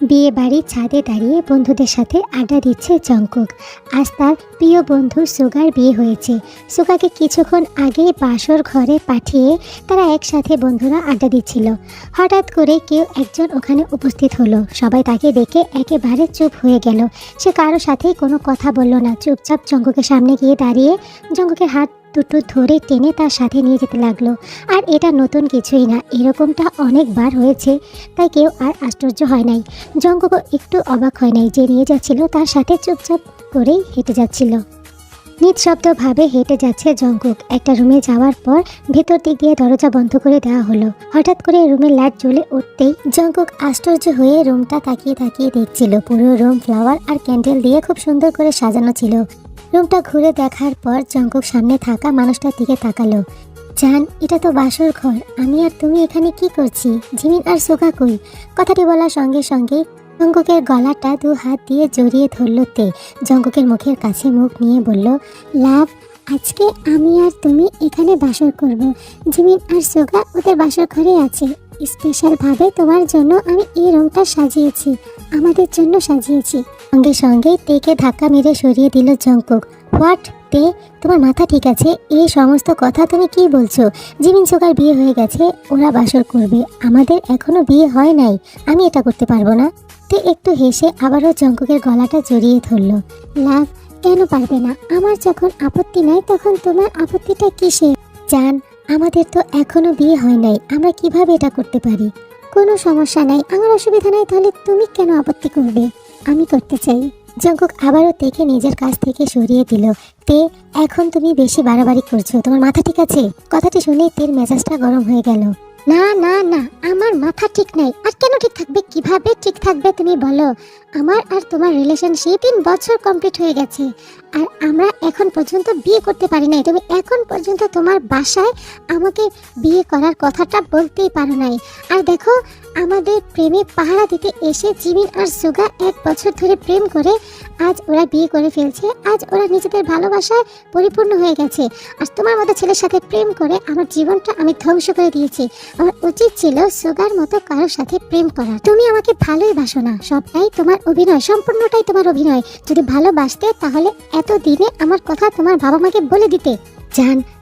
বিয়ে বাড়ির ছাদে দাঁড়িয়ে বন্ধুদের সাথে আড্ডা দিচ্ছে জংকুক। আজ তার প্রিয় বন্ধু সুগার বিয়ে হয়েছে। সুগাকে কিছুক্ষণ আগে বাসর ঘরে পাঠিয়ে তারা একসাথে বন্ধুরা আড্ডা দিচ্ছিল। হঠাৎ করে কেউ একজন ওখানে উপস্থিত হলো। সবাই তাকে দেখে একেবারে চুপ হয়ে গেল। সে কারোর সাথেই কোনো কথা বলল না, চুপচাপ জংকুকের সামনে গিয়ে দাঁড়িয়ে জংকুকের হাত দুটো ধরে টেনে তার সাথে নিয়ে যেতে লাগলো। আর এটা নতুন কিছুই না, এরকমটা অনেকবার হয়েছে, তাই কেউ আর আশ্চর্য হয় নাই। জংকুকও একটু অবাক হয় নাই, যে নিয়ে যাচ্ছিল তার সাথে চুপচাপ করেই হেঁটে যাচ্ছিল। নিঃশব্দভাবে হেঁটে যাচ্ছে জংকুক। একটা রুমে যাওয়ার পর ভেতর দিক দিয়ে দরজা বন্ধ করে দেওয়া হলো। হঠাৎ করে রুমের লাইট জ্বলে উঠতেই জংকুক আশ্চর্য হয়ে রুমটা তাকিয়ে তাকিয়ে দেখছিল। পুরো রুম ফ্লাওয়ার আর ক্যান্ডেল দিয়ে খুব সুন্দর করে সাজানো ছিল। রুমটা ঘুরে দেখার পর জংকুক সামনে থাকা মানুষটার দিকে তাকালো। জান, এটা তো বাসর ঘর, আমি আর তুমি এখানে কি করছি? জিমিন আর সুগা কই? কথাটি বলার সঙ্গে সঙ্গে জংকুকের গলাটা দু হাত দিয়ে জড়িয়ে ধরল তে। জংকুকের মুখের কাছে মুখ নিয়ে বলল, লাভ, আজকে আমি আর তুমি এখানে বাসর করব। জিমিন আর সুগা ওদের বাসর ঘরে আছে। স্পেশাল ভাবে তোমার জন্য আমি এই রুমটা সাজিয়েছি, আমাদের জন্য সাজিয়েছি। সঙ্গে সঙ্গে তেকে ধাক্কা মেরে সরিয়ে দিল জংকুক। হোয়াট? তে, তোমার মাথা ঠিক আছে? এই সমস্ত কথা তুমি কি বলছো? জিমিন সুগার বিয়ে হয়ে গেছে, ওরা বাসর করবে, আমাদের এখনো বিয়ে হয় নাই, আমি এটা করতে পারবো না। তে একটু হেসে আবারও জংকুকের গলাটা জড়িয়ে ধরল। লাভ, কেন পারবে না? আমার যখন আপত্তি নাই তখন তোমার আপত্তিটা কিসে? জান, আমাদের তো এখনো বিয়ে হয় নাই, আমরা কিভাবে এটা করতে পারি? কোনো সমস্যা নাই, আমার অসুবিধা নাই, তাহলে তুমি কেন আপত্তি করবে? আমি করতে চাই। জংকুক আবারও তেকে নিজের কাছ থেকে সরিয়ে দিল। তে, এখন তুমি বেশি বাড়াবাড়ি করছো, তোমার মাথা ঠিক আছে? কথাটি শুনে তের মেজাজটা গরম হয়ে গেল। না না না, আমার মাথা ঠিক নাই। আর কেন ঠিক থাকবে? কিভাবে ঠিক থাকবে তুমি বলো? আমার আর তোমার রিলেশনশিপ 3 বছর কমপ্লিট হয়ে গেছে, আর আমরা এখন পর্যন্ত বিয়ে করতে পারি নাই। তুমি এখন পর্যন্ত তোমার বাসায় আমাকে বিয়ে করার কথাটা বলতেই পারো নাই। আর দেখো, আমাদের প্রেমে পাহারা দিতে এসে জিমিন আর সুগা 1 বছর ধরে প্রেম করে আজ ওরা বিয়ে করে ফেলছে। আজ ওরা নিজেদের ভালোবাসায় পরিপূর্ণ হয়ে গেছে। আর তোমার মতো ছেলের সাথে প্রেম করে আমার জীবনটা আমি ধ্বংস করে দিয়েছি। আমার উচিত ছিল সুগার মতো কারোর সাথে প্রেম করা। তুমি আমাকে ভালোই বাসো না, সবটাই তোমার অভিনয়, সম্পূর্ণটাই তোমার অভিনয়। যদি ভালোবাসতে তাহলে এত দিনে আমার কথা তোমার বাবা মাকে বলে দিতে।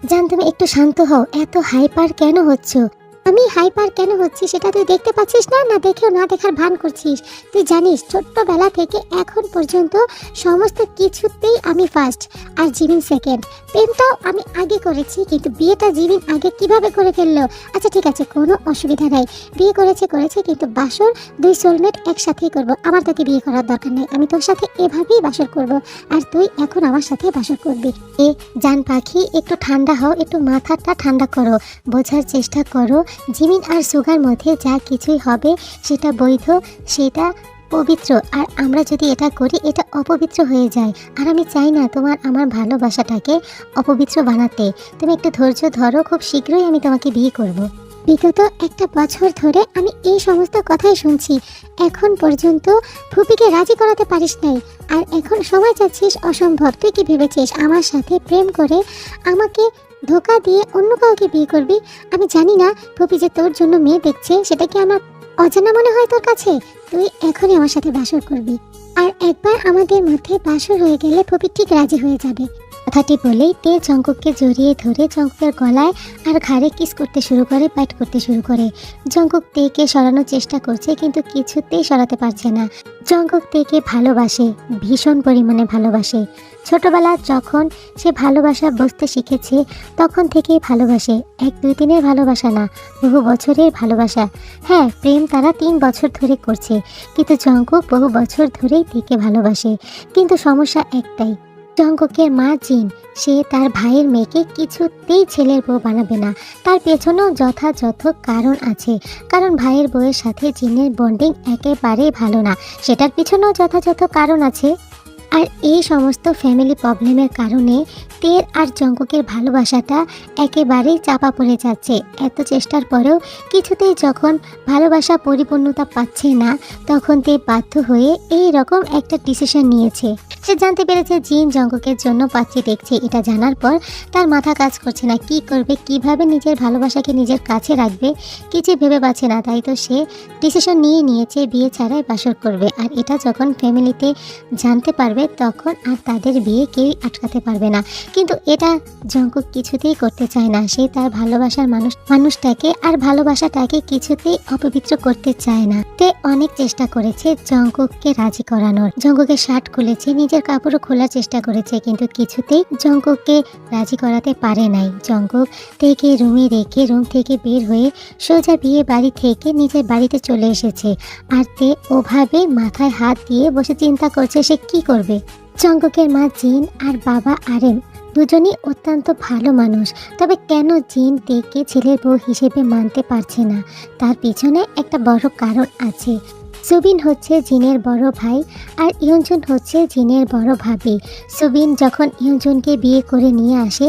জান, তুমি একটু শান্ত হও, এত হাইপার কেন হচ্ছ? আমি হাইপার কেন হচ্ছি সেটা তুই দেখতে পাচ্ছিস না? না দেখেও না দেখার ভান করছিস। তুই জানিস ছোট্টবেলা থেকে এখন পর্যন্ত সমস্ত কিছুতেই আমি ফার্স্ট আর জিমিন সেকেন্ড। প্রেমটাও আমি আগে করেছি, কিন্তু বিয়েটা জিমিন আগে কিভাবে করে ফেললো? আচ্ছা ঠিক আছে, কোনো অসুবিধা নাই, বিয়ে করেছে, কিন্তু বাসর 2 সোলমেট একসাথেই করব। আমার তোকে বিয়ে করার দরকার নেই, আমি তোর সাথে এভাবেই বাসর করব, আর তুই এখন আমার সাথে বাসর করবি। এ জান পাখি, একটু ঠান্ডা হও, একটু মাথাটা ঠান্ডা করো, বোঝার চেষ্টা করো। জিমিন আর সুগার মধ্যে যা কিছুই হবে সেটা বৈধ, সেটা পবিত্র। আর আমরা যদি এটা করি এটা অপবিত্র হয়ে যায়, আর আমি চাই না তোমার আমার ভালোবাসাটাকে অপবিত্র বানাতে। তুমি একটু ধৈর্য ধরো, খুব শীঘ্রই আমি তোমাকে বিয়ে করব। বিগত 1 বছর ধরে আমি এই সমস্ত কথাই শুনছি, এখন পর্যন্ত ফুপিকে রাজি করাতে পারিস নাই, আর এখন সময় চাচ্ছিস অসম্ভব। তুই কি ভেবেছিস আমার সাথে প্রেম করে আমাকে ধোকা দিয়ে অন্য কাউকে বিয়ে করবি? আমি জানি না ফুপি যে তোর জন্য মেয়ে দেখছে সেটা কি আমার অজানা মনে হয় তোর কাছে? তুই এখনই আমার সাথে বাসর করবি, আর একবার আমাদের মধ্যে বাসর হয়ে গেলে ফুপি ঠিক রাজি হয়ে যাবে। কথাটি বলেই তে জংকুককে জড়িয়ে ধরে জংকুকের গলায় আর ঘাড়ে কিস করতে শুরু করে, বাইট করতে শুরু করে। জংকুক তেকে সরানোর চেষ্টা করছে, কিন্তু কিছুতেই সরাতে পারছে না। জংকুক তেকে ভালোবাসে, ভীষণ পরিমাণে ভালোবাসে। ছোটবেলা যখন সে ভালোবাসা বুঝতে শিখেছে তখন থেকেই ভালোবাসে। 1-2 দিনের ভালোবাসা না, বহু বছরের ভালোবাসা। হ্যাঁ, প্রেম তারা 3 বছর ধরে করছে, কিন্তু জংকুক বহু বছর ধরেই তেকে ভালোবাসে। কিন্তু সমস্যা একটাই, জংকুকের মা জিন, সে তার ভাইয়ের মেয়েকে কিছুতেই ছেলের বউ বানাবে না। তার পেছনেও যথাযথ কারণ আছে, কারণ ভাইয়ের বউয়ের সাথে জিনের বন্ডিং একেবারেই ভালো না, সেটার পিছনেও যথাযথ কারণ আছে। আর এই সমস্ত ফ্যামিলি প্রবলেমের কারণে তের আর জঙ্কুকের ভালোবাসাটা একেবারেই চাপা পড়ে যাচ্ছে। এত চেষ্টার পরেও কিছুতেই যখন ভালোবাসা পরিপূর্ণতা পাচ্ছে না, তখন তে বাধ্য হয়ে এই রকম একটা ডিসিশন নিয়েছে। সে জানতে পেরেছে জিন জঙ্কুকের জন্য পাত্রী দেখছে। এটা জানার পর তার মাথা কাজ করছে না, কি করবে, কিভাবে নিজের ভালোবাসাকে নিজের কাছে রাখবে, কিছু ভেবে পাচ্ছে না। তাই তো সে ডিসিশন নিয়েছে বিয়ে ছাড়াই বাসর করবে। আর এটা যখন ফ্যামিলিতে জানতে পারবে তখন আর তাদের বিয়ে কেউই আটকাতে পারবে না। কিন্তু এটা জঙ্কুক কিছুতেই করতে চায় না। সে তার ভালোবাসার মানুষটাকে আর ভালোবাসাটাকে কিছুতেই অপবিত্র করতে চায় না। তে অনেক চেষ্টা করেছে জঙ্কুককে রাজি করানোর। জঙ্কুকের শার্ট খুলেছে, নিজের কাপড়ও খোলার চেষ্টা করেছে, কিন্তু কিছুতেই জঙ্কুককে রাজি করাতে পারে নাই। জঙ্কুক তেকে রুমে রেখে রুম থেকে বের হয়ে সোজা বিয়ে বাড়ি থেকে নিজের বাড়িতে চলে এসেছে। আর তে ওভাবে মাথায় হাত দিয়ে বসে চিন্তা করছে সে কি করবে। জঙ্কুকের মা জিন আর বাবা আরেম দুজনই অত্যন্ত ভালো মানুষ। তবে কেন জিন তেকে ছেলের বউ হিসেবে মানতে পারছে না, তার পিছনে একটা বড় কারণ আছে। সুবিন হচ্ছে জিনের বড় ভাই আর ইয়ঞ্জুন হচ্ছে জিনের বড় ভাবি। সুবিন যখন ইয়ঞ্জুনকে বিয়ে করে নিয়ে আসে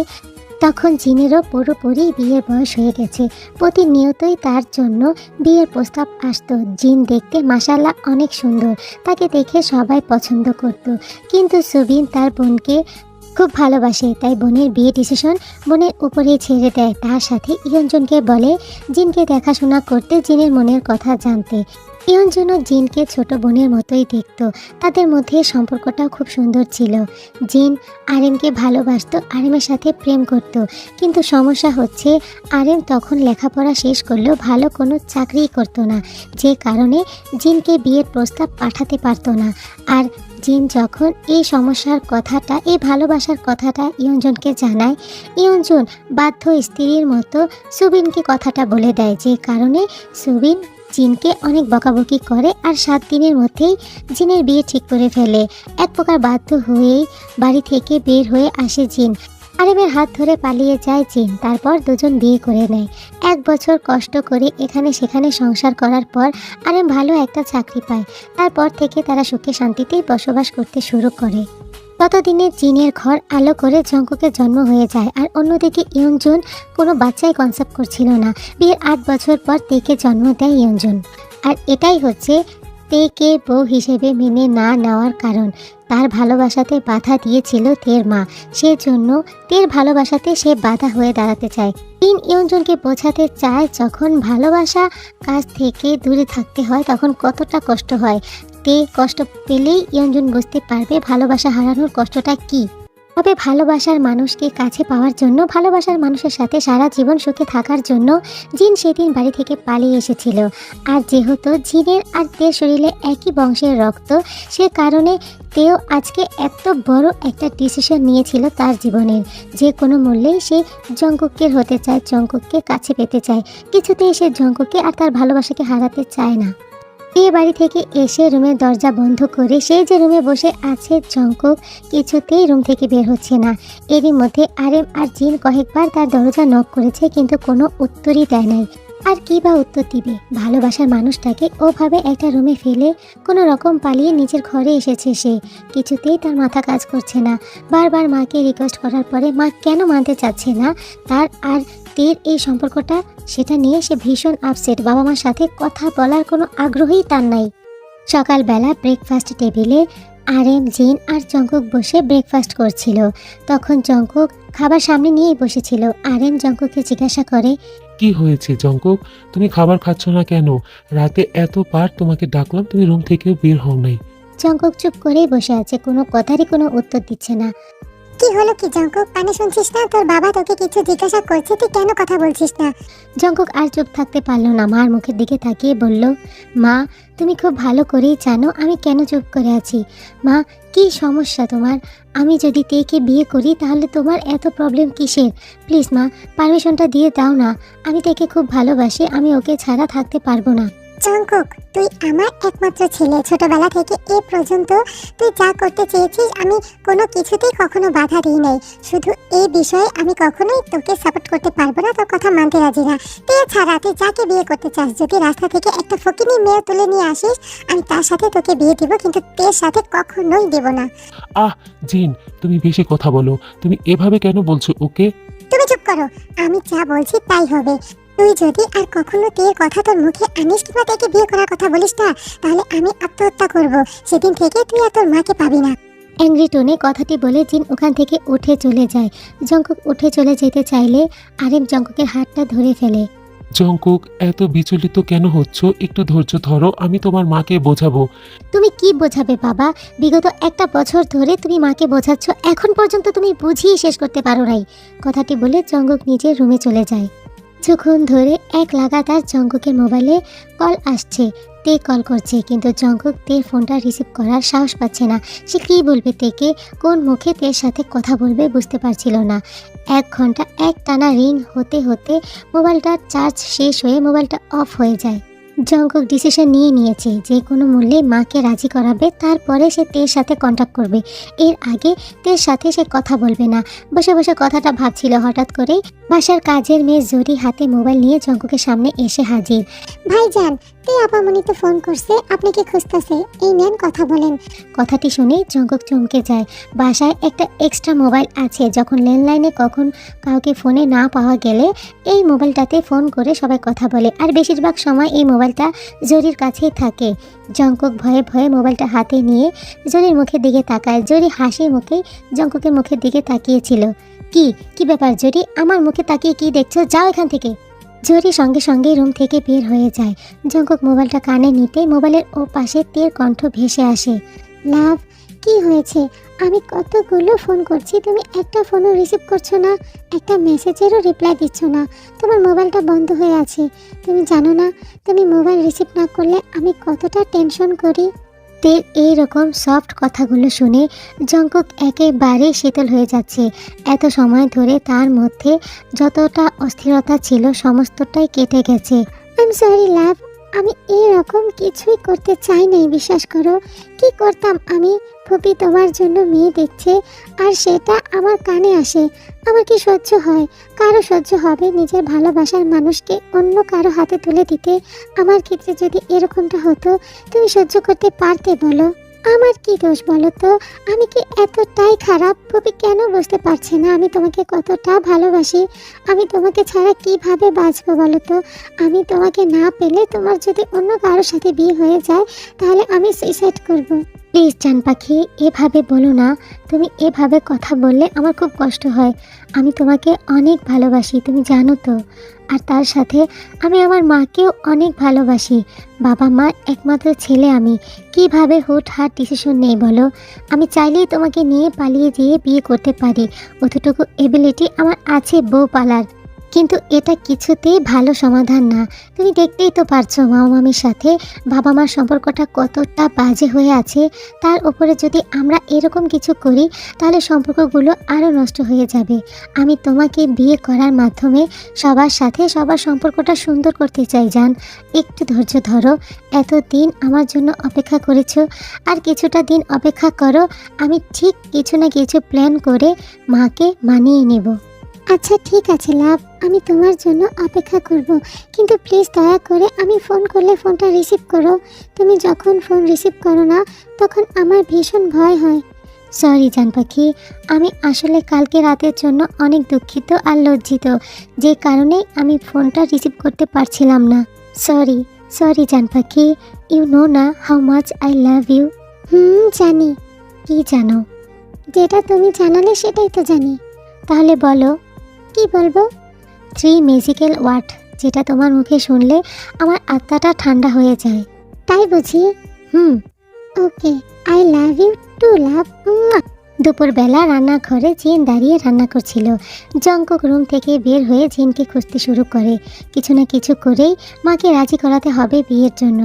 তখন জিনেরও পুরোপুরি বিয়ের বয়স হয়ে গেছে। প্রতিনিয়তই তার জন্য বিয়ের প্রস্তাব আসতো। জিন দেখতে মাশাআল্লাহ অনেক সুন্দর, তাকে দেখে সবাই পছন্দ করত। কিন্তু সুবিন তার বোনকে খুব ভালোবাসে, তাই বোনের বিয়ে ডিসিশন বোনের উপরেই ছেড়ে দেয়। তার সাথে ইয়ঞ্জুনকে বলে জিনকে দেখাশোনা করতে, জিনের মনের কথা জানতে। ইয়ঞ্জুনও জিনকে ছোট বোনের মতোই দেখত। তাদের মধ্যে সম্পর্কটাও খুব সুন্দর ছিল। জিন আরেমকে ভালোবাসতো, আরেমের সাথে প্রেম করত। কিন্তু সমস্যা হচ্ছে আরেম তখন লেখাপড়া শেষ করলেও ভালো কোনো চাকরিই করতো না, যে কারণে জিনকে বিয়ের প্রস্তাব পাঠাতে পারতো না। আর জিন যখন এই সমস্যার কথাটা, এই ভালোবাসার কথাটা ইয়ঞ্জুনকে জানায়, ইয়ঞ্জুন বাধ্য স্ত্রীর মতো সুবিনকে কথাটা বলে দেয়, যে কারণে সুবিন জিনকে অনেক বকাবকি করে আর 7 দিনের মধ্যেই জিনের বিয়ে ঠিক করে ফেলে। এক প্রকার বাধ্য হয়েই বাড়ি থেকে বের হয়ে আসে জিন। আরেমের হাত ধরে পালিয়ে যায় জিন। তারপর দুজন বিয়ে করে নেয়। 1 বছর কষ্ট করে এখানে সেখানে সংসার করার পর আরেম ভালো একটা চাকরি পায়। তারপর থেকে তারা সুখে শান্তিতেই বসবাস করতে শুরু করে। ততদিনে জিনের ঘর আলো করে জঙ্কুকের জন্ম হয়ে যায়। আর অন্যদিকে ইয়ঞ্জুন কোনো বাচ্চাই কনসেপ্ট করছিল না। বিয়ের 8 বছর পর তেকে জন্ম দেয় ইয়ঞ্জুন। আর এটাই হচ্ছে তেকে বউ হিসেবে মেনে না নেওয়ার কারণ। তার ভালোবাসাতে বাধা দিয়েছিল তের মা, সেজন্য তের ভালোবাসাতে সে বাধা হয়ে দাঁড়াতে চায়। তিন ইয়ঞ্জুনকে বোঝাতে চায় যখন ভালোবাসা কাছ থেকে দূরে থাকতে হয় তখন কতটা কষ্ট হয়। তে কষ্ট পেলেই ইয়ঞ্জুন বুঝতে পারবে ভালোবাসা হারানোর কষ্টটা কি। তবে ভালোবাসার মানুষকে কাছে পাওয়ার জন্য, ভালোবাসার মানুষের সাথে সারা জীবন সুখে থাকার জন্য জিন সেদিন বাড়ি থেকে পালিয়ে এসেছিল। আর যেহেতু জিনের আর তের শরীরে একই বংশের রক্ত, সে কারণে তেও আজকে এত বড় একটা ডিসিশন নিয়েছিল তার জীবনের। যে কোনো মূল্যেই সে জঙ্কুকের হতে চায়, জঙ্কুককে কাছে পেতে চায়। কিছুতেই সে জঙ্কুককে আর তার ভালোবাসাকে হারাতে চায় না। বিয়ে বাড়ি থেকে এসে রুমের দরজা বন্ধ করে সে যে রুমে বসে আছে জঙ্কুক কিছুতেই রুম থেকে বের হচ্ছে না। এরই মধ্যে আরেম আর জিন কয়েকবার তার দরজা নক করেছে, কিন্তু কোনো উত্তরই দেয় নাই। আর কি বা উত্তর দিবে? ভালোবাসার মানুষটাকে ওভাবে একটা রুমে ফেলে কোনো রকম পালিয়ে নিজের ঘরে এসেছে সে। কিছুতেই তার মাথা কাজ করছে না। বারবার মাকে রিকোয়েস্ট করার পরে মা কেন মানতে চাচ্ছে না তার আর তের এই সম্পর্কটা, সেটা নিয়ে সে ভীষণ আপসেট। বাবা মার সাথে কথা বলার কোনো আগ্রহই তার নাই। সকালবেলা ব্রেকফাস্ট টেবিলে আরেম, জিন আর জঙ্কুক বসে ব্রেকফাস্ট করছিল। তখন জঙ্কুক খাবার সামনে নিয়েই বসেছিল। আরেম জঙ্কুককে জিজ্ঞাসা করে, কি হয়েছে জঙ্কুক, তুমি খাবার খাচ্ছ না কেন? রাতে এতবার তোমাকে ডাকলাম, তুমি রুম থেকেও বের হও নাই। জঙ্কুক চুপ করেই বসে আছে, কোনো কথারই কোনো উত্তর দিচ্ছে না। কি হলো কি জঙ্কুক, কানে শুনছিস না? তোর বাবা তোকে কিছু জিজ্ঞাসা করছে, তুই কেন কথা বলছিস না? জঙ্কুক আর চুপ থাকতে পারলো না। মার মুখের দিকে তাকিয়ে বলল, মা তুমি খুব ভালো করেই জানো আমি কেন চুপ করে আছি। মা কি সমস্যা তোমার? আমি যদি তেকে বিয়ে করি তাহলে তোমার এত প্রবলেম কিসের? প্লিজ মা পারমিশনটা দিয়ে দাও না। আমি তেকে খুব ভালোবাসি, আমি ওকে ছাড়া থাকতে পারবো না। জঙ্কুক, তুই আমার একমাত্র ছেলে। ছোটবেলা থেকে এ পর্যন্ত তুই যা করতে চেয়েছিস আমি কোনো কিছুতেই কখনো বাধা দিই নাই। শুধু এই বিষয়ে আমি কখনোই তোকে সাপোর্ট করতে পারবো না, তোর কথা মানতে রাজি না। তুই ছাড়া তুই যাকে বিয়ে করতে চাস, যদি রাস্তা থেকে একটা ফকিনি মেয়ে তুলে নিয়ে আসিস আমি তার সাথে তোকে বিয়ে দিব, কিন্তু তোর সাথে কখনোই দেব না। আহ জিন, তুমি বেশি কথা বলো। তুমি এভাবে কেন বলছো ওকে? তুমি চুপ করো, আমি যা বলছি তাই হবে। তুই যদি আর কখনো তোর কথা তোর মুখে আনিস কিংবা তাকে বিয়ে করার কথা বলিস না, তাহলে আমি আত্মহত্যা করব। সেদিন থেকে তুই আর তোর মাকে পাবি না। অ্যাংরি টোনে কথাটি বলে জিন ওখান থেকে উঠে চলে যায়। জঙ্কুক উঠে চলে যেতে চাইলে আরেক জঙ্কুকের হাতটা ধরে ফেলে। জঙ্কুক, এত বিচলিত কেন হচ্ছ? একটু ধৈর্য ধরো, আমি তোমার মাকে বোঝাবো। তুমি কি বোঝাবে বাবা? বিগত একটা বছর ধরে তুমি মাকে বোঝাচ্ছ, এখন পর্যন্ত তুমি বুঝিয়ে শেষ করতে পারো নাই। কথাটি বলে জঙ্কুক নিজের রুমে চলে যায়। কিছুক্ষণ ধরে এক লাগাতার জঙ্কুকের মোবাইলে কল আসছে। তে কল করছে, কিন্তু জঙ্কুক তের ফোনটা রিসিভ করার সাহস পাচ্ছে না। সে কী বলবে তেকে, কোন মুখে তের সাথে কথা বলবে বুঝতে পারছিল না। 1 ঘন্টা এক টানা রিং হতে হতে মোবাইলটার চার্জ শেষ হয়ে মোবাইলটা অফ হয়ে যায়। জঙ্কুক ডিসিশন নিয়েছে যে কোনো মূল্যে মাকে রাজি করাবে, তারপরে সে তের সাথে কন্ট্যাক্ট করবে। এর আগে তের সাথে সে কথা বলবে না। বসে বসে কথাটা ভাবছিল, হঠাৎ করেই বাসার কাজের মেয়ে জরি হাতে মোবাইল নিয়ে জঙ্কুকের সামনে এসে হাজির। ভাইজান, তুই আপামনিতে ফোন করছে, আপনি কি খুঁজতেছে? এই নেন, কথা বলেন। কথাটি শুনে জঙ্কুক চমকে যায়। বাসায় একটা এক্সট্রা মোবাইল আছে, যখন ল্যান্ডলাইনে কখন কাউকে ফোনে না পাওয়া গেলে এই মোবাইলটাতে ফোন করে সবাই কথা বলে, আর বেশিরভাগ সময় এই মোবাইলটা জরির কাছেই থাকে। জঙ্কুক ভয়ে ভয়ে মোবাইলটা হাতে নিয়ে জরির মুখের দিকে তাকায়। জরি হাসি মুখে জঙ্কুকের মুখের দিকে তাকিয়েছিল। কি ব্যাপার জরি, আমার মুখে তাকিয়ে কি দেখছো? যাও এখান থেকে। জরি সঙ্গে সঙ্গে রুম থেকে বের হয়ে যায়। জঙ্কুক মোবাইলটা কানে নিতেই মোবাইলের ও পাশে তের কণ্ঠ ভেসে আসে। লাভ, কি হয়েছে? আমি কতগুলো ফোন করছি, তুমি একটা ফোনও রিসিভ করছো না, একটা মেসেজেরও রিপ্লাই দিচ্ছ না। তোমার মোবাইলটা বন্ধ হয়ে আছে। তুমি জানো না তুমি মোবাইল রিসিভ না করলে আমি কতটা টেনশন করি? তের এইরকম সফট কথাগুলো শুনে জঙ্কুক একেবারে শীতল হয়ে যাচ্ছে। এত সময় ধরে তার মধ্যে যতটা অস্থিরতা ছিল সমস্তটাই কেটে গেছে। আই এম সরি লাভ, আমি এরকম কিছুই করতে চাই নাই, বিশ্বাস করো। কি করতাম আমি? ফুপি তোমার জন্য মেয়ে দেখছে আর সেটা আমার কানে আসে। আমার কি সহ্য হয়? কারো সহ্য হবে নিজের ভালোবাসার মানুষকে অন্য কারো হাতে তুলে দিতে? আমার ক্ষেত্রে যদি এরকমটা হতো, তুমি সহ্য করতে পারতে বলো? আমার কি দোষ বলো তো? আমি কি এতটাই খারাপ? ফুপি কেন বুঝতে পারছে না আমি তোমাকে কতটা ভালোবাসি? আমি তোমাকে ছাড়া কিভাবে বাঁচবো বলো তো? আমি তোমাকে না পেলে, তোমার যদি অন্য কারোর সাথে বিয়ে হয়ে যায়, তাহলে আমি সুইসাইড করব। প্লিজ জান পাখি, এভাবে বলো না। তুমি এভাবে কথা বললে আমার খুব কষ্ট হয়। আমি তোমাকে অনেক ভালোবাসি, তুমি জানো তো। আর তার সাথে আমি আমার মাকেও অনেক ভালোবাসি। বাবা মার একমাত্র ছেলে আমি। কিভাবে হুটহাট ডিসিশন নেই বলো? আমি চাইলেই তোমাকে নিয়ে পালিয়ে যেয়ে বিয়ে করতে পারি, অতটুকু এবিলিটি আমার আছে বউ পালার। কিন্তু এটা কিছুতেই ভালো সমাধান না। তুমি দেখতেই তো পারছো মামামির সাথে বাবা মার সম্পর্কটা কতটা বাজে হয়ে আছে। তার উপরে যদি আমরা এরকম কিছু করি তাহলে সম্পর্কগুলো আরও নষ্ট হয়ে যাবে। আমি তোমাকে বিয়ে করার মাধ্যমে সবার সাথে সবার সম্পর্কটা সুন্দর করতে চাই জান। একটু ধৈর্য ধরো। এতদিন আমার জন্য অপেক্ষা করেছো, আর কিছুটা দিন অপেক্ষা করো। আমি ঠিক কিছু না কিছু প্ল্যান করে মাকে মানিয়ে নেব। আচ্ছা ঠিক আছে লাভ, আমি তোমার জন্য অপেক্ষা করব, কিন্তু প্লিজ দয়া করে আমি ফোন করলে ফোনটা রিসিভ করো। তুমি যখন ফোন রিসিভ করো না তখন আমার ভীষণ ভয় হয়। সরি জান পাখি, আমি আসলে কালকে রাতের জন্য অনেক দুঃখিত আর লজ্জিত, যে কারণে আমি ফোনটা রিসিভ করতে পারছিলাম না। সরি জান পাখি, ইউ নো না how much I love you. জানি। কি জানো? যেটা তুমি জানালে সেটাই তো জানি। তাহলে বলো। কি বলবো? 3 ম্যাজিক্যাল ওয়ার্ড, যেটা তোমার মুখে শুনলে আমার আত্মাটা ঠান্ডা হয়ে যায়। তাই বুঝি? ওকে, আই লাভ ইউ টু লাভ। দুপুরবেলা রান্নাঘরে জিন দাঁড়িয়ে রান্না করছিল। জঙ্কুক রুম থেকে বের হয়ে জিনকে খুঁজতে শুরু করে। কিছু না কিছু করেই মাকে রাজি করাতে হবে বিয়ের জন্য।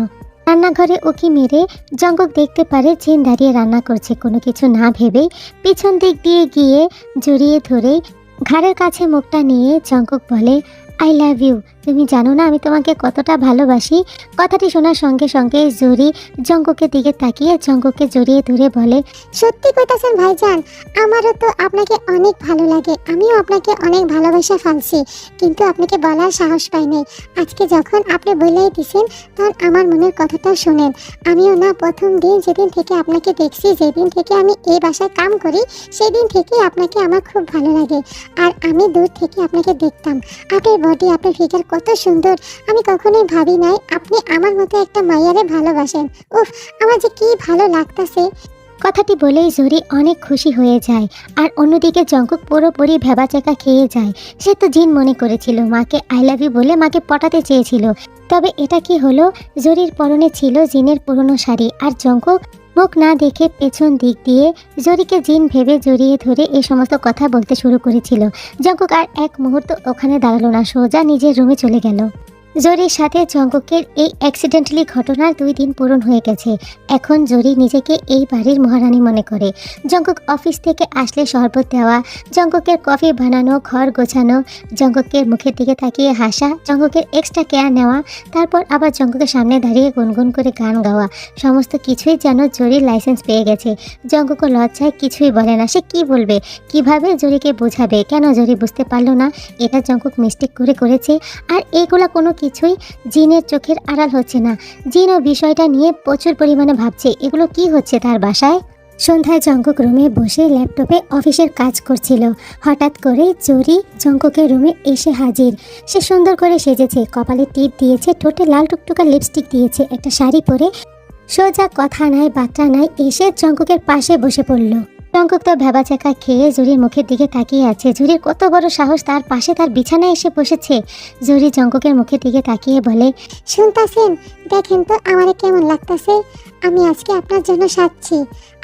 রান্নাঘরে উকি মেরে জঙ্কুক দেখতে পারে জিন দাঁড়িয়ে রান্না করছে। কোনো কিছু না ভেবেই পিছন দিক দিয়ে গিয়ে জড়িয়ে ধরেই ঘাড়ের কাছে মুখটা নিয়ে জঙ্কুক বলে, আই লাভ ইউ। তুমি জানো না আমি তোমাকে কতটা ভালোবাসি। কথাটি শোনার সঙ্গে সঙ্গে জুরি জঙ্কুকের দিকে তাকিয়ে জঙ্কুককে জড়িয়ে ধরে বলে, সত্যি কইতাছেন ভাইজান, আমারও তো আপনাকে অনেক ভালো লাগে, আমিও আপনাকে অনেক ভালোবাসা ফেলছি, কিন্তু আপনাকে বলার সাহস পাই নাই। আজকে যখন আপনি বলেই দিছেন তখন আমার মনের কথাটা শুনেন। আমিও না প্রথম দিন যেদিন থেকে আপনাকে দেখছি, যেদিন থেকে আমি এই বাসায় কাম করি, সেদিন থেকে আপনাকে আমার খুব ভালো লাগে। আর আমি দূর থেকে আপনাকে দেখতাম, আপনার বডি, আপনার ফিগার কত সুন্দর। আমি কখনোই ভাবি নাই আপনি আমার মতো একটা মাইয়ারে ভালোবাসেন। উফ, আমার যে কি ভালো লাগতাছে। কথাটি বলেই জুরি অনেক খুশি হয়ে যায়। আর অন্যদিকে জঙ্কুক পুরোপুরি ভেবাচাকা খেয়ে যায়। সে তো জিন মনে করেছিল, মাকে আই লাভ ইউ বলে মাকে পটাতে চেয়েছিল। তবে এটা কি হলো, জুরির পরনে ছিল জিনের পুরনো শাড়ি, আর জঙ্কুক মুখ না দেখে পেছন দিক দিয়ে জরিকে জিন ভেবে জড়িয়ে ধরে এই সমস্ত কথা বলতে শুরু করেছিল। জঙ্কুক আর এক মুহূর্ত ওখানে দাঁড়ালো না, সোজা নিজের রুমে চলে গেল। জরির সাথে জঙ্কুকের এই অ্যাক্সিডেন্টালি ঘটনার 2 দিন পূরণ হয়ে গেছে। এখন জরি নিজেকে এই বাড়ির মহারানী মনে করে। জঙ্কুক অফিস থেকে আসলে শরবত দেওয়া, জঙ্কুকের কফি বানানো, ঘর গোছানো, জঙ্কুকের মুখের দিকে তাকিয়ে হাসা, জঙ্কুকের এক্সট্রা কেয়ার নেওয়া, তারপর আবার জঙ্কুকের সামনে দাঁড়িয়ে গুনগুন করে গান গাওয়া, সমস্ত কিছুই যেন জরির লাইসেন্স পেয়ে গেছে। জঙ্কুকও লজ্জায় কিছুই বলে না। সে কি বলবে, কিভাবে জরিকে বোঝাবে? কেন জরি বুঝতে পারলো না এটা জঙ্কুক মিস্টেক করেছে? আর এইগুলা কোনো কিছুই জিনের চোখের আড়াল হচ্ছে না। জিনও বিষয়টা নিয়ে প্রচুর পরিমাণে ভাবছে এগুলো কি হচ্ছে তার বাসায়। সন্ধ্যায় জঙ্কুক রুমে বসে ল্যাপটপে অফিসের কাজ করছিল। হঠাৎ করে জরি জঙ্কুকের রুমে এসে হাজির। সে সুন্দর করে সেজেছে, কপালে টিপ দিয়েছে, ঠোঁটে লাল টুকটুকা লিপস্টিক দিয়েছে, একটা শাড়ি পরে সোজা কথা নাই বার্তা নাই এসে জঙ্কুকের পাশে বসে পড়ল। জঙ্কুক তো ভেবাচাকা খেয়ে জুরির মুখের দিকে তাকিয়ে আছে। জুরির কত বড় সাহস, তার পাশে তার বিছানায় এসে বসেছে। জুরি জঙ্কুকের মুখের দিকে তাকিয়ে বলে, শুনতাছেন? দেখেন তো আমারে কেমন লাগতাছে। আমি আজকে আপনার জন্য সাজছি।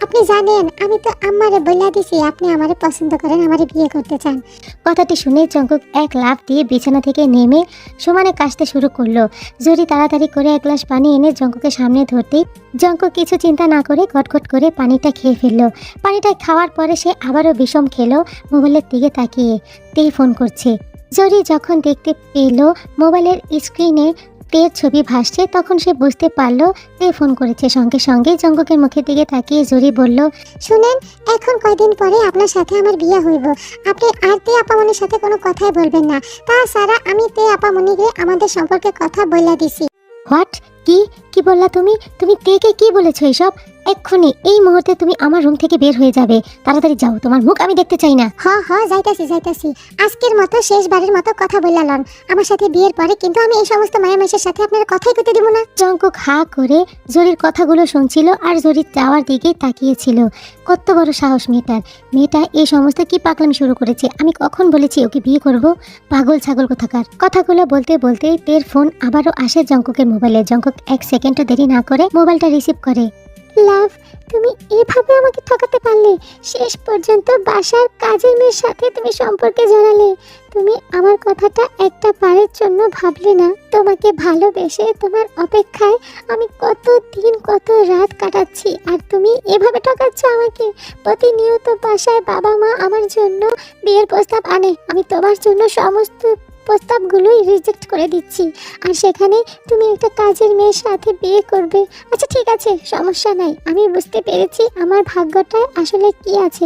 আপনি জানেন আমি তো আম্মারে বইলা দিছি আপনি আমারে পছন্দ করেন, আমারে বিয়ে করতে চান। কথাটি শুনে জঙ্কুক এক লাফ দিয়ে বিছানা থেকে নেমে সমানে কাশতে শুরু করলো। জুরি তাড়াতাড়ি করে এক গ্লাস পানি এনে জঙ্কুকের সামনে ধরতেই জঙ্কুক কিছু চিন্তা না করে গটগট করে পানিটা খেয়ে ফেললো। পানিটা খাওয়ার পরে সে আবারও বিষম খেলো, মোবাইলের দিকে তাকিয়ে। তেই ফোন করছে। জরি যখন দেখতে পেল মোবাইলের স্ক্রিনে তের ছবি ভাসছে, তখন সে বুঝতে পারলো তে ফোন করেছে। সঙ্গে সঙ্গে জঙ্কুকের মুখের দিকে তাকিয়ে জরি বলল, শুনেন, এখন কয়দিন পরে আপনার সাথে আমার বিয়ে হইব। আপনি আর তে আপামনির সাথে কোনো কথাই বলবেন না। তাছাড়া আমি তে আপামনিকে আমাদের সম্পর্কে কথা বইলা দিছি। হোয়াট? কি বললা তুমি? তুমি তেকে কি বলেছো এইসব? এক্ষুনি এই মুহূর্তে তুমি আমার রুম থেকে বের হয়ে যাবে। তাড়াতাড়ি যাও, তোমার মুখ আমি দেখতে চাই না। যাইতাছি। আজকের মতো শেষবারের মতো কথা বললা লন আমার সাথে বিয়ের পরে, কিন্তু আমি এই সমস্ত মায়া মাসের সাথে আপনার কথাই কইতে দিব না। জঙ্কুক হা করে জরির কথাগুলো শুনছিল আর জরির যাওয়ার দিকে তাকিয়েছিল। কত বড় সাহস মেয়েটা এই সমস্ত কি পাগলামি শুরু করেছে? আমি কখন বলেছি ওকে বিয়ে করব? পাগল ছাগল কোথাকার। কথাগুলো বলতে বলতেই তের ফোন আবারও আসে জঙ্কুকের মোবাইলে। জঙ্কুক 1 সেকেন্ডও দেরি না করে মোবাইলটা রিসিভ করে। লাভ, তুমি এভাবে আমাকে ঠকাতে পারলে? শেষ পর্যন্ত বাসার কাজের মেয়ের সাথে তুমি সম্পর্কে জড়ালে। তুমি আমার কথাটা একটা বারের জন্য ভাবলে না? তোমাকে ভালোবেসে তোমার অপেক্ষায় আমি কত দিন কত রাত কাটাচ্ছি, আর তুমি এভাবে ঠকাচ্ছ আমাকে। প্রতিনিয়ত বাসায় বাবা মা আমার জন্য বিয়ের প্রস্তাব আনে, আমি তোমার জন্য সমস্ত প্রস্তাবগুলোই রিজেক্ট করে দিচ্ছি, আর সেখানে তুমি একটা কাজের মেয়ের সাথে বিয়ে করবে। আচ্ছা ঠিক আছে, সমস্যা নাই, আমি বুঝতে পেরেছি আমার ভাগ্যটায় আসলে কি আছে।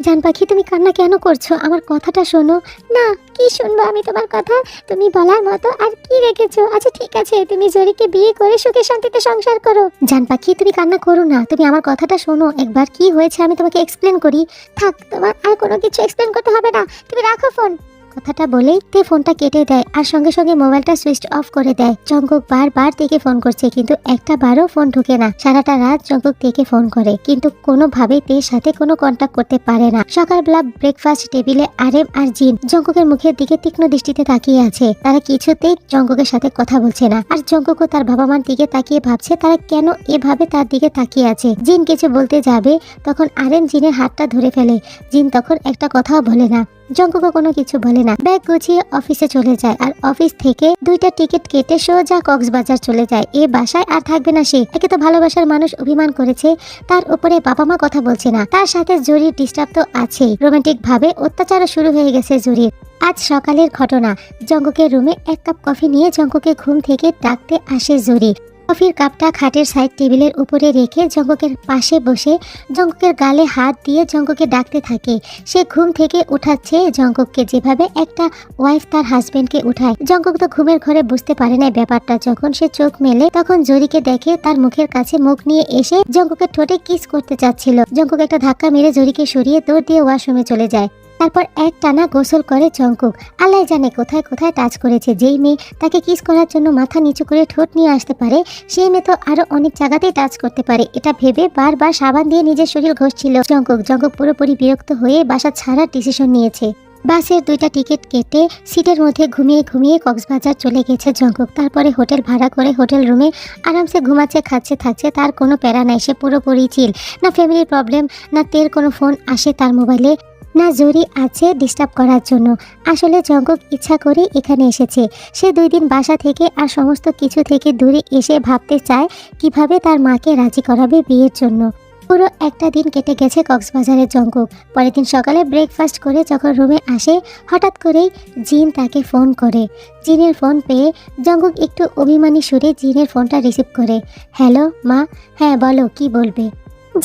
জান পাখি, তুমি কান্না কেন করছো? আমার কথাটা শোনো। না, কি শুনবো আমি তোমার কথা? তুমি বলার মতো আর কি রেখেছো? আচ্ছা ঠিক আছে, তুমি জরিকে বিয়ে করে সুখে শান্তিতে সংসার করো। জান পাখি, তুমি কান্না করো না, তুমি আমার কথাটা শোনো একবার। কি হয়েছে আমি তোমাকে এক্সপ্লেন করি। থাক, তোমার আর কোনো কিছু এক্সপ্লেন করতে হবে না, তুমি রাখো ফোন। কথাটা বলেই তে ফোনটা কেটে দেয় আর সঙ্গে সঙ্গে মোবাইলটা সুইচ অফ করে দেয়। জঙ্কুক বারবার তেকে ফোন করছে কিন্তু একটা বারও ফোন ঢুকে না। সারাটা রাত জঙ্কুক তেকে ফোন করে কিন্তু কোনোভাবেই তের সাথে কোনো কন্টাক্ট করতে পারে না। সকালবেলা ব্রেকফাস্ট টেবিলে আরেম আর জিন জঙ্কুকের মুখের দিকে তীক্ষ্ণ দৃষ্টিতে তাকিয়ে আছে। তারা কিছুতেই জঙ্কুকের সাথে কথা বলছে না। আর জঙ্কুকও তার বাবা মার দিকে তাকিয়ে ভাবছে তারা কেন এভাবে তার দিকে তাকিয়ে আছে। জিন কিছু বলতে যাবে তখন আরেম জিনের হাতটা ধরে ফেলে। জিন তখন একটা কথাও বলে না। জঙ্কুকও কোনো কিছু বলে না, ব্যাগ গুছিয়ে অফিসে চলে যায়। আর অফিস থেকে 2টা টিকিট কেটে সোজা কক্সবাজার চলে যায়। এ বাসায় আর থাকবে না সে। একে তো ভালোবাসার মানুষ অভিমান করেছে, তার উপরে বাবা মা কথা বলছে না, তার সাথে জরির ডিস্টার্ব তো আছেই। রোমান্টিক ভাবে অত্যাচারও শুরু হয়ে গেছে জরির। আজ সকালের ঘটনা, জঙ্কুকের রুমে 1 কাপ কফি নিয়ে জঙ্কুকে ঘুম থেকে ডাকতে আসে জরি। কফির কাপটা খাটের সাইড টেবিলের উপরে রেখে জঙ্কুকের পাশে বসে জঙ্কুকের গালে হাত দিয়ে জঙ্কুকে ডাকতে থাকে। সে ঘুম থেকে উঠাচ্ছে জঙ্কুককে যেভাবে একটা ওয়াইফ তার হাজবেন্ডকে উঠায়। জঙ্কুক তো ঘুমের ঘরে বুঝতে পারে না ব্যাপারটা। যখন সে চোখ মেলে তখন জরিকে দেখে তার মুখের কাছে মুখ নিয়ে এসে জঙ্কুকের ঠোঁটে কিস করতে চাচ্ছিল। জঙ্কুক একটা ধাক্কা মেরে জরিকে সরিয়ে দৌড় দিয়ে ওয়াশরুমে চলে যায়। তারপর এক টানা গোসল করে জঙ্কুক। আল্লাহ জানে কোথায় কোথায় টাচ করেছে। যেই মেয়ে তাকে কিস করার জন্য মাথা নিচু করে ঠোঁট নিয়ে আসতে পারে, সেই মেয়ে তো আরো অনেক জায়গাতেই টাচ করতে পারে। এটা ভেবে বারবার সাবান দিয়ে নিজের শরীর ঘষছিল জঙ্কুক। জঙ্কুক পুরোপুরি বিরক্ত হয়ে বাসা ছাড়ার ডিসিশন নিয়েছে। বাসের 2টা টিকিট কেটে সিটের মধ্যে ঘুমিয়ে ঘুমিয়ে কক্সবাজার চলে গেছে জঙ্কুক। তারপরে হোটেল ভাড়া করে হোটেল রুমে আরামসে ঘুমাচ্ছে, খাচ্ছে, থাকছে। তার কোনো প্যারা নাই, সে পুরোপুরি চিল। না ফ্যামিলির প্রবলেম, না তের কোনো ফোন আসে তার মোবাইলে, না জরি আছে ডিস্টার্ব করার জন্য। আসলে জঙ্কুক ইচ্ছা করে এখানে এসেছে। সে 2 দিন বাসা থেকে আর সমস্ত কিছু থেকে দূরে এসে ভাবতে চায় কিভাবে তার মাকে রাজি করাবে বিয়ের জন্য। পুরো একটা দিন কেটে গেছে কক্সবাজারের জঙ্কুক। পরের দিন সকালে ব্রেকফাস্ট করে যখন রুমে আসে, হঠাৎ করেই জিন তাকে ফোন করে। জিনের ফোন পেয়ে জঙ্কুক একটু অভিমানী সুরে জিনের ফোনটা রিসিভ করে। হ্যালো মা। হ্যাঁ বলো, কি বলবে?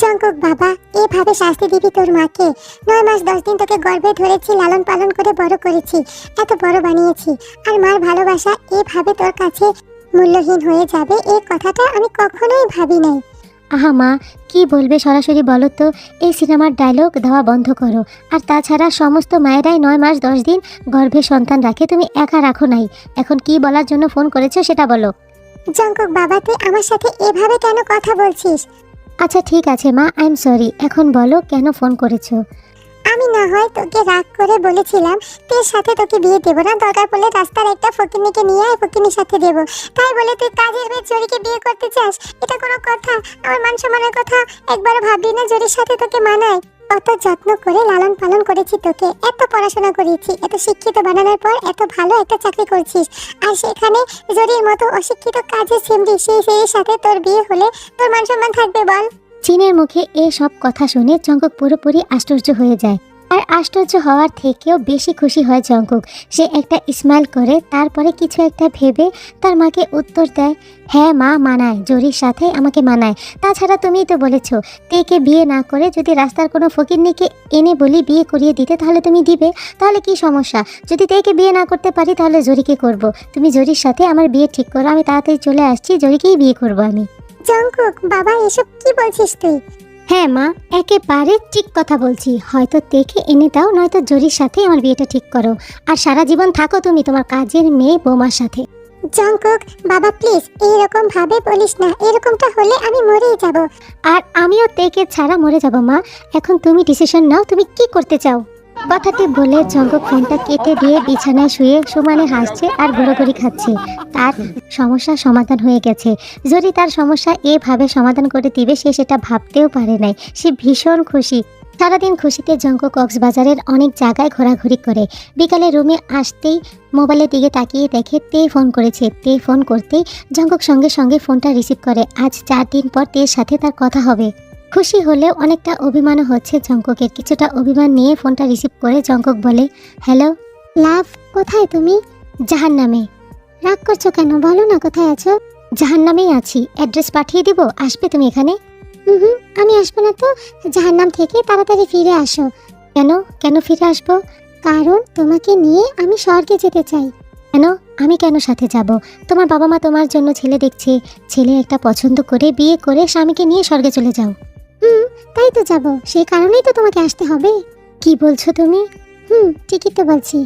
জঙ্কুক বাবা, এভাবে শাস্তি দিবি তোর মাকে? 9 মাস 10 দিন তোকে গর্ভে ধরেছি, লালন পালন করে বড় করেছি, এত বড় বানিয়েছি, আর মার ভালোবাসা এভাবে তোর কাছে মূল্যহীন হয়ে যাবে এই কথাটা আমি কখনোই ভাবি নাই। আহা মা, কি বলবে সরাসরি বলো তো। এই সিনেমার ডায়লগ দেওয়া বন্ধ করো। আর তাছাড়া সমস্ত মায়েরাই 9 মাস 10 দিন গর্ভে সন্তান রাখে, তুমি একা রাখো নাই। এখন কি বলার জন্য ফোন করেছো সেটা বলো। জঙ্কুক বাবা, তুই আমার সাথে এভাবে কেন কথা বলছিস? আচ্ছা ঠিক আছে মা, আই এম সরি। এখন বলো কেন ফোন করেছো? আমি না হয় তোকে রাগ করে বলেছিলাম তোর সাথে তোকে বিয়ে দেবো না, দরকার পড়লে রাস্তার একটা ফকিনীকে নিয়ে আয়, ফকিনীর সাথে দেবো। তাই বলে তুই কাজের মেয়ে জরিকে বিয়ে করতে চাস? এটা কোনো কথা? আমার মান সম্মানের কথা একবারও ভাবলি না? জরির সাথে তোকে মানায়? কত যত্ন করে লালন পালন করেছি তোকে, এত পড়াশোনা করিয়েছি, এত শিক্ষিত বানানোর পর এত ভালো একটা চাকরি করছিস, আর সেখানে জরির মতো অশিক্ষিত কাজের সিমড়ি, সেই সাথে তোর বিয়ে হলে তোর মান সম্মান থাকবে বল? চীনের মুখে এসব কথা শুনে জঙ্কুক পুরোপুরি আশ্চর্য হয়ে যায়। আর আশ্চর্য হওয়ার থেকেও বেশি খুশি হয় জঙ্কুক। সে একটা স্মাইল করে তারপরে কিছু একটা ভেবে তার মাকে উত্তর দেয়, হ্যাঁ মা, মানায়, জরির সাথে আমাকে মানায়। তাছাড়া তুমিই তো বলেছো তেকে বিয়ে না করে যদি রাস্তার কোনো ফকিরনিকে এনে বলি বিয়ে করিয়ে দিতে, তাহলে তুমি দিবে। তাহলে কি সমস্যা? যদি তেকে বিয়ে না করতে পারি তাহলে জরিকে করব। তুমি জরির সাথে আমার বিয়ে ঠিক করো, আমি তাড়াতাড়ি চলে আসছি, জরিকেই বিয়ে করব আমি। জঙ্কুক বাবা, এসব কি বলছিস তুই? হ্যাঁ মা, একেবারে ঠিক কথা বলছি। হয়তো তেকে এনে দাও, নয়তো জরির সাথে আমার বিয়েটা ঠিক করো, আর সারা জীবন থাকো তুমি তোমার কাজের মেয়ে বৌমার সাথে। জঙ্কুক বাবা প্লিজ এইরকম ভাবে বলিস না, এরকমটা হলে আমি মরেই যাব। আর আমিও তেকে ছাড়া মরে যাব মা। এখন তুমি ডিসিশন নাও, তুমি কি করতে চাও। কথাটি বলে জঙ্কুক ফোনটা কেটে দিয়ে বিছানায় শুয়ে সমানে হাসছে আর গড়গড়ি খাচ্ছে। তার সমস্যার সমাধান হয়ে গেছে। যদি তার সমস্যা এভাবে সমাধান করে দিবে সে সেটা ভাবতেও পারে নাই। সে ভীষণ খুশি। সারাদিন খুশিতে জঙ্কুক কক্সবাজারের অনেক জায়গায় ঘোরাঘুরি করে। বিকালে রুমে আসতেই মোবাইলের দিকে তাকিয়ে দেখে তে ফোন করেছে। তে ফোন করতেই জঙ্কুক সঙ্গে সঙ্গে ফোনটা রিসিভ করে। আজ 4 দিন পর তের সাথে তার কথা হবে। খুশি হলেও অনেকটা অভিমানও হচ্ছে জঙ্কুকের। কিছুটা অভিমান নিয়ে ফোনটা রিসিভ করে জঙ্কুক বলে, হ্যালো লাভ, কোথায় তুমি? জাহান্নামে। রাগ করছো কেন? বলো না কোথায় আছো। জাহান্নামেই আছি, অ্যাড্রেস পাঠিয়ে দিব, আসবে তুমি এখানে? আমি আসবো না তো। জাহান্নাম থেকে তাড়াতাড়ি ফিরে আসো। কেন? কেন ফিরে আসবো? কারণ তোমাকে নিয়ে আমি স্বর্গে যেতে চাই। কেন? আমি কেন সাথে যাব? তোমার বাবা মা তোমার জন্য ছেলে দেখছে। ছেলে একটা পছন্দ করে বিয়ে করে স্বামীকে নিয়ে স্বর্গে চলে যাও। তাই তো যাব, সেই কারণেই তো তোমাকে আসতে হবে। কি বলছো তুমি? ঠিকই তো বলছি।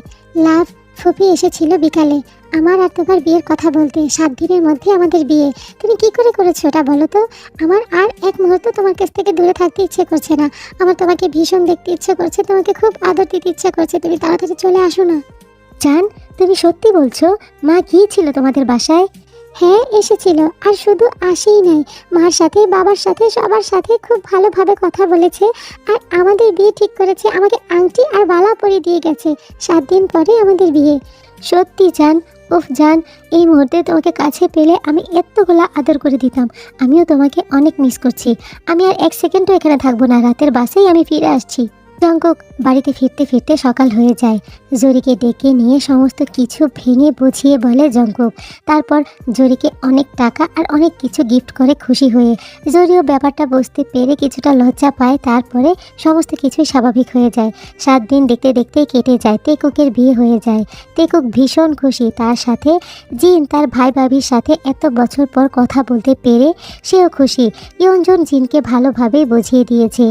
লাভ, ফুপি এসেছিল বিকালে আমার আর তোমার বিয়ের কথা বলতে। 7 দিনের মধ্যে আমাদের বিয়ে। তুমি কি করে করেছো ওটা বলো তো? আমার আর এক মুহূর্ত তোমার কাছ থেকে দূরে থাকতে ইচ্ছে করছে না। আমার তোমাকে ভীষণ দেখতে ইচ্ছে করছে, তোমাকে খুব আদর দিতে ইচ্ছে করছে। তুমি তাড়াতাড়ি চলে আসো না। জান, তুমি সত্যি বলছো? মা গিয়েছিল তোমাদের বাসায়? হ্যাঁ এসেছিল, আর শুধু আসেই নাই, মার সাথে বাবার সাথে সবার সাথে খুব ভালোভাবে কথা বলেছে, আর আমাদের বিয়ে ঠিক করেছে। আমাকে আংটি আর বালা পরিয়ে দিয়ে গেছে। 7 দিন পরে আমাদের বিয়ে। সত্যি জান, উফ জান, এই মুহূর্তে তোমাকে কাছে পেলে আমি এতগুলা আদর করে দিতাম। আমিও তোমাকে অনেক মিস করছি। আমি আর 1 সেকেন্ডও এখানে থাকবো না, রাতের বাসেই আমি ফিরে আসছি। জঙ্কুক বাড়িতে ফিরতে ফিরতে সকাল হয়ে যায়। জরিকে ডেকে নিয়ে সমস্ত কিছু ভেঙে বুঝিয়ে বলে জঙ্কুক। তারপর জরিকে অনেক টাকা আর অনেক কিছু গিফট করে খুশি হয়ে। জরিও ব্যাপারটা বুঝতে পেরে কিছুটা লজ্জা পায়। তারপরে সমস্ত কিছুই স্বাভাবিক হয়ে যায়। 7 দিন দেখতে দেখতেই কেটে যায়। তেকুকের বিয়ে হয়ে যায়। তেকুক ভীষণ খুশি। তার সাথে জিন তার ভাই ভাবির সাথে এত বছর পর কথা বলতে পেরে সেও খুশি। ইয়ঞ্জন জিনকে ভালোভাবেই বুঝিয়ে দিয়েছে।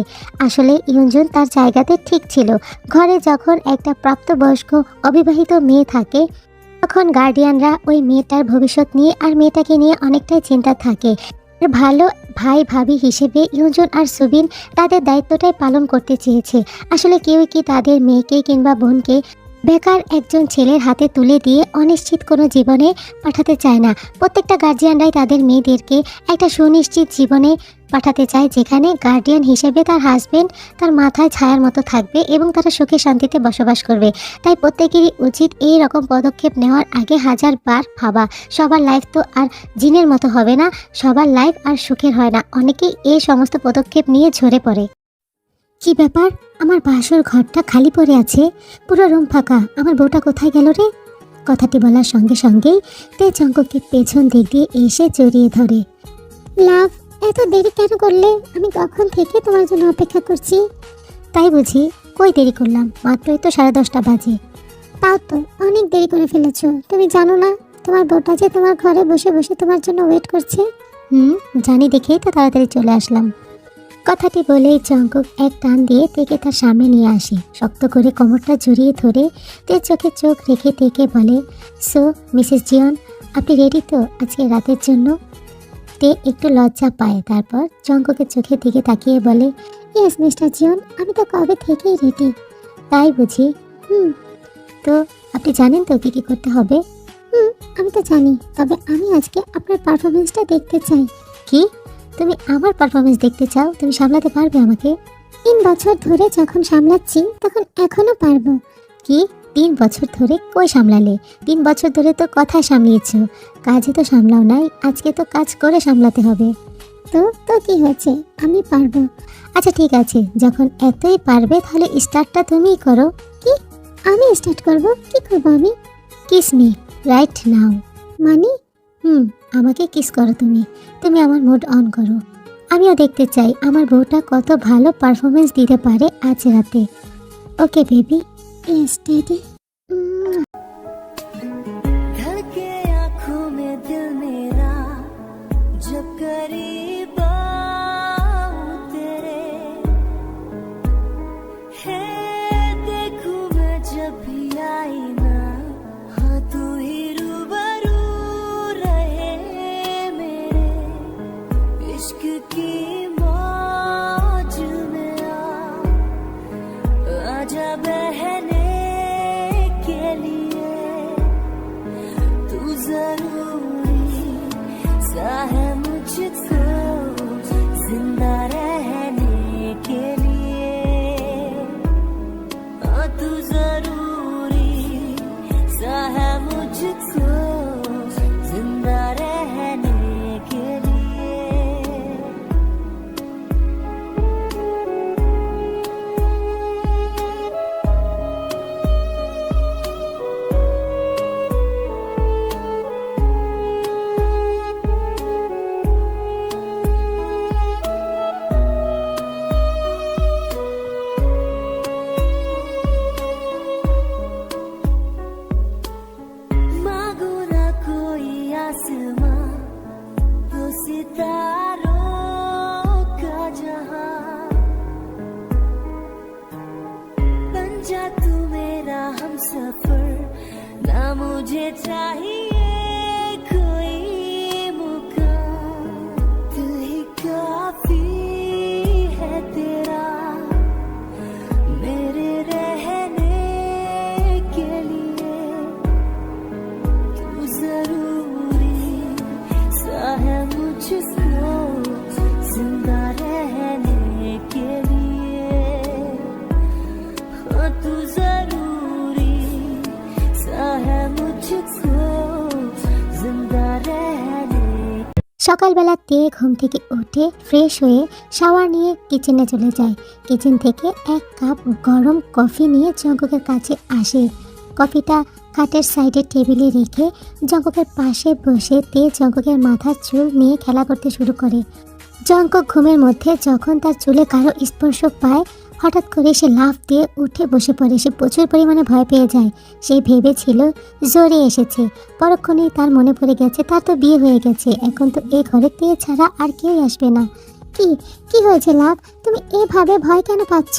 আসলে ইয়ঞ্জন তার জায়গাতে ঠিক ছিল। ঘরে যখন একটা প্রাপ্তবয়স্ক অবিবাহিত মেয়ে থাকে, তখন গার্ডিয়ানরা ওই মেয়েটার ভবিষ্যৎ নিয়ে আর মেয়েটাকে নিয়ে অনেকটাই চিন্তা থাকে। ভালো ভাই ভাবি হিসেবে ইয়ঞ্জন আর সুবিন তাদের দায়িত্বটাই পালন করতে চেয়েছে। আসলে কেউ কি তাদের মেয়েকে কিংবা বোনকে বেকার একজন ছেলের হাতে তুলে দিয়ে অনিশ্চিত কোনো জীবনে পাঠাতে চায় না। প্রত্যেকটা গার্জিয়ানরাই তাদের মেয়েদেরকে একটা সুনিশ্চিত জীবনে পাঠাতে চায়, যেখানে গার্ডিয়ান হিসেবে তার হাজবেন্ড তার মাথায় ছায়ার মতো থাকবে এবং তারা সুখে শান্তিতে বসবাস করবে। তাই প্রত্যেকেরই উচিত এই রকম পদক্ষেপ নেওয়ার আগে 1000 বার ভাবা। সবার লাইফ তো আর জিনের মতো হবে না, সবার লাইফ আর সুখের হয় না। অনেকেই এই সমস্ত পদক্ষেপ নিয়ে ঝরে পড়ে। কি ব্যাপার, আমার বাসর ঘরটা খালি পড়ে আছে, পুরো রুম ফাঁকা, আমার বউটা কোথায় গেল রে? কথাটি বলার সঙ্গে সঙ্গেই তে জঙ্কুককে পেছন দিক দিয়ে এসে জড়িয়ে ধরে। লাভ, এত দেরি কেন করলে? আমি কখন থেকে তোমার জন্য অপেক্ষা করছি। তাই বুঝি? কই দেরি করলাম, মাত্রই তো 10:30 বাজে। তাও তো অনেক দেরি করে ফেলেছো। তুমি জানো না তোমার বউটা যে তোমার ঘরে বসে বসে তোমার জন্য ওয়েট করছে? জানি দেখেই তো তাড়াতাড়ি চলে আসলাম। কথাটি বলেই জঙ্কুক এক টান দিয়ে তেকে তার সামনে নিয়ে আসে। শক্ত করে কোমরটা জড়িয়ে ধরে তে চোখে চোখ রেখে তেকে বলে, সো মিসেস জিয়ন, আপনি রেডি তো আজকে রাতের জন্য? তে একটু লজ্জা পায়। তারপর জঙ্কুকের চোখের দিকে তাকিয়ে বলে, ইয়েস মিস্টার জিয়ন, আমি তো কবে থেকেই রেডি। তাই বুঝি? তো আপনি জানেন তো কি কি করতে হবে? আমি তো জানি, তবে আমি আজকে আপনার পারফরমেন্সটা দেখতে চাই। কি? তুমি আমার পারফরমেন্স দেখতে চাও? তুমি সামলাতে পারবে আমাকে? 3 বছর ধরে যখন সামলাচ্ছি তখন এখনো পারবো। কি 3 বছর ধরে? কই সামলালে? 3 বছর ধরে তো কথা সামলিয়েছো, কাজে তো সামলাও নাই। আজকে তো কাজ করে সামলাতে হবে। তো তো কি হয়েছে, আমি পারবো। আচ্ছা ঠিক আছে, যখন এতই পারবে তাহলে স্টার্টটা তুমিই করো। কি? আমি স্টার্ট করব? কি করব আমি? Kiss me right now. মানে? আমাকে কিস করো তুমি। তুমি আমার মুড অন করো। আমিও দেখতে চাই আমার বউটা কত ভালো পারফরমেন্স দিতে পারে আজ রাতে। Okay baby? Yes daddy. धड़के आँखों में दिल मेरा जब करीब आऊं तेरे, है देखूं मैं जब भी आई ना, हाँ तू ही रूबरू रहे मेरे इश्क की मौज में आजा बहने के लिए, तू जरूरी सा है मुझको जिंदा रहने के लिए, हाँ तू जरूरी सा है मुझको जिंदा रहने के लिए। मांगो ना कोई आसमां, तो सितारों का जहां, बन जा तू मेरा हमसफर, ना मुझे चाहिए कोई मुकाम, दिल ही काफी है तेरा मेरे रहने के लिए, तू जरूरी तू जरूरी सा है मुझको जिंदा रहने। সকালবেলা তে ঘুম থেকে উঠে ফ্রেশ হয়ে শাওয়ার নিয়ে কিচেনে চলে যায়। কিচেন থেকে এক কাপ গরম কফি নিয়ে জঙ্কুকের কাছে আসে। কফিটা খাটের সাইডে টেবিলে রেখে জঙ্কুকের পাশে বসে তে জঙ্কুকের মাথার চুল নিয়ে খেলা করতে শুরু করে। জঙ্কুক ঘুমের মধ্যে যখন তার চুলে কারো স্পর্শ পায়, হঠাৎ করে সে লাফ দিয়ে উঠে বসে পড়ে। সে প্রচুর পরিমাণে ভয় পেয়ে যায়। সে ভেবেছিল জোরে এসেছে, পরক্ষণেই তার মনে পড়ে গেছে তার তো বিয়ে হয়ে গেছে, এখন তো এই ঘরে তে ছাড়া আর কেউই আসবে না। কি কি হয়েছে লাভ? তুমি এভাবে ভয় কেন পাচ্ছ?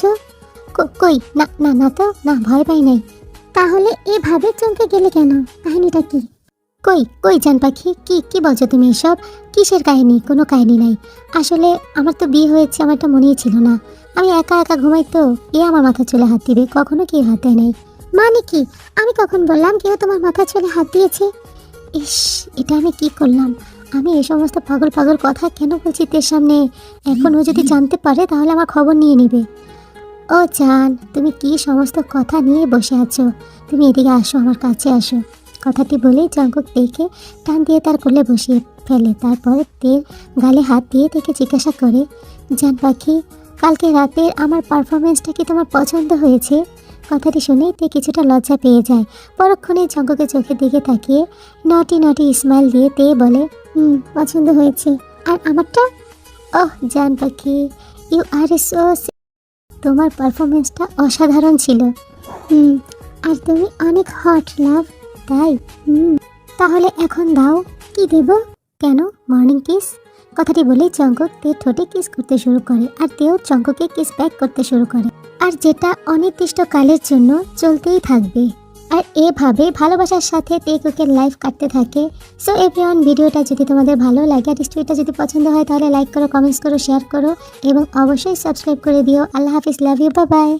কই না না না তো না, ভয় পাই নাই। তাহলে এভাবে চমকে গেলে কেন? কাহিনীটা কি? কই কই জান পাখি, কি কি বলছো তুমি এসব? কিসের কাহিনী? কোনো কাহিনী নাই। আসলে আমার তো বিয়ে হয়েছে, আমার তো মনেই ছিল না। আমি একা একা ঘুমাই তো, এ আমার মাথা চুলে হাত দিবে, কখনো কেউ হাত দেয় নাই। মানে কি? আমি কখন বললাম কেউ তোমার মাথা চুলে হাত দিয়েছে? ইস, এটা আমি কি করলাম? আমি এই সমস্ত পাগল পাগল কথা কেন বলছি তোর সামনে? এখন ও যদি জানতে পারে তাহলে আমার খবর নিয়ে নেবে। ও জান, তুমি কি সমস্ত কথা নিয়ে বসে আছো? তুমি এদিকে আসো, আমার কাছে আসো। কথাটি বলেই জঙ্কুক তেকে টান দিয়ে তার কোলে বসিয়ে ফেলে। তারপর তের গালে হাত দিয়ে তেকে জিজ্ঞাসা করে, জান পাখি, কালকে রাতে আমার পারফরমেন্সটা কি তোমার পছন্দ হয়েছে? কথাটি শুনেই তে কিছুটা লজ্জা পেয়ে যায়। পরক্ষণে জঙ্কুকের চোখের দিকে তাকিয়ে নটি নটি স্মাইল দিয়ে তে বলে, পছন্দ হয়েছে। আর আমারটা? ওহ জান পাখি, ইউ আর সো, তোমার পারফরমেন্সটা অসাধারণ ছিল। আর তুমি অনেক হট লাভ। তাই? তাহলে এখন দাও। কি দেব? কেন, মর্নিং কিস? কথাটি বলেই জঙ্কুক তের ঠোঁটে কিস করতে শুরু করে, আর তেও জঙ্কুককে কিস ব্যাক করতে শুরু করে, আর যেটা অনির্দিষ্ট কালের জন্য চলতেই থাকবে। আর এভাবে ভালোবাসার সাথে তেকুকের লাইফ কাটতে থাকে। সো এভরিওয়ান, ভিডিওটা যদি তোমাদের ভালো লাগে আর স্টোরিটা যদি পছন্দ হয় তাহলে লাইক করো, কমেন্টস করো, শেয়ার করো এবং অবশ্যই সাবস্ক্রাইব করে দিও। আল্লাহ হাফিজ, লাভ ইউ, বাই বাই।